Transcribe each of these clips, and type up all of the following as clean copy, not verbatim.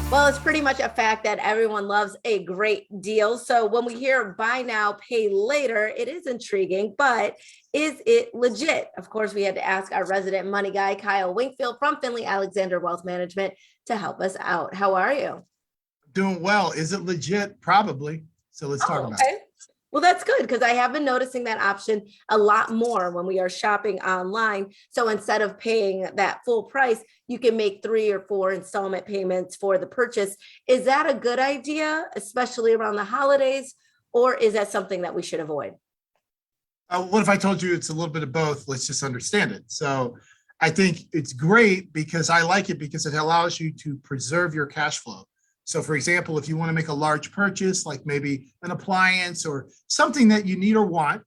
Well, it's pretty much a fact that everyone loves a great deal. So when we hear buy now, pay later, it is intriguing, but is it legit? Of course, we had to ask our resident money guy, Kyle Winkfield from Finley Alexander Wealth Management, to help us out. How are you? Doing well. Is it legit? Probably. So let's talk Oh, about it. okay. Well, that's good because I have been noticing that option a lot more when we are shopping online. So instead of paying that full price, you can make 3 or 4 installment payments for the purchase. Is that a good idea, especially around the holidays, or is that something that we should avoid? What if I told you it's a little bit of both? Let's just understand it. So I think it's great because I like it because it allows you to preserve your cash flow. So for example, if you want to make a large purchase, like maybe an appliance or something that you need or want,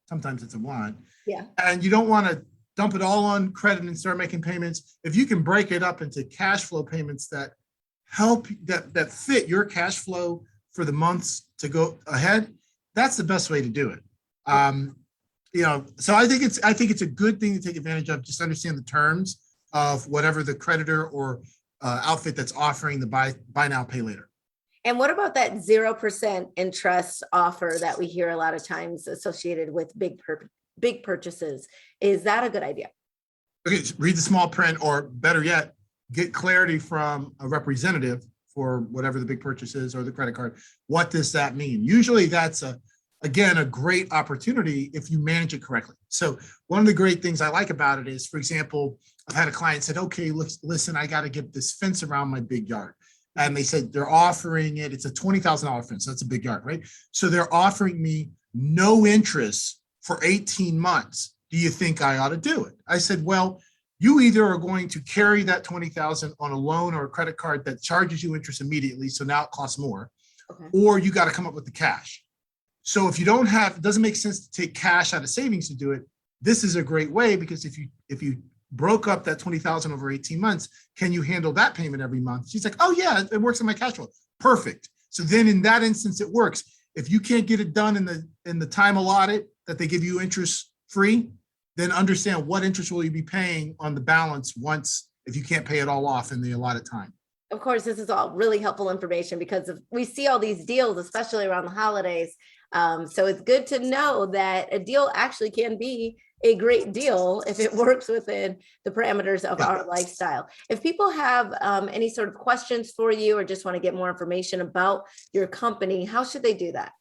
sometimes it's a want, Yeah. and you don't want to dump it all on credit and start making payments, if you can break it up into cash flow payments that help that fit your cash flow for the months to go ahead, that's the best way to do it. So I think it's a good thing to take advantage of. Just understand the terms of whatever the creditor or outfit that's offering the buy now, pay later. And what about that 0% interest offer that we hear a lot of times associated with big purchases? Is that a good idea? Okay, read the small print, or better yet, get clarity from a representative for whatever the big purchase is or the credit card. What does that mean? Usually that's again, a great opportunity if you manage it correctly. So one of the great things I like about it is, for example, I've had a client said, okay, listen, I got to get this fence around my big yard. And they said they're offering it. It's a $20,000 fence. So that's a big yard, right? So they're offering me no interest for 18 months. Do you think I ought to do it? I said, well, you either are going to carry that 20,000 on a loan or a credit card that charges you interest immediately. So now it costs more, okay, or you got to come up with the cash. So if you don't have, it doesn't make sense to take cash out of savings to do it. This is a great way because if you broke up that 20,000 over 18 months, can you handle that payment every month? She's like, oh yeah, it works in my cash flow. Perfect. So then in that instance, it works. If you can't get it done in the time allotted that they give you interest free, then understand what interest will you be paying on the balance once, if you can't pay it all off in the allotted time. Of course, this is all really helpful information because we see all these deals, especially around the holidays. So it's good to know that a deal actually can be a great deal if it works within the parameters of our lifestyle. If people have any sort of questions for you or just want to get more information about your company, how should they do that?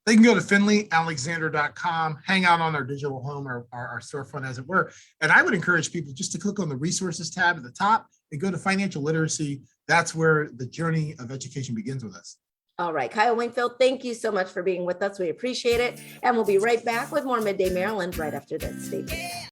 They can go to finleyalexander.com, hang out on our digital home or our storefront, as it were. And I would encourage people just to click on the resources tab at the top and go to financial literacy. That's where the journey of education begins with us. All right, Kyle Wingfield, thank you so much for being with us. We appreciate it. And we'll be right back with more Midday Maryland right after this. Stay tuned.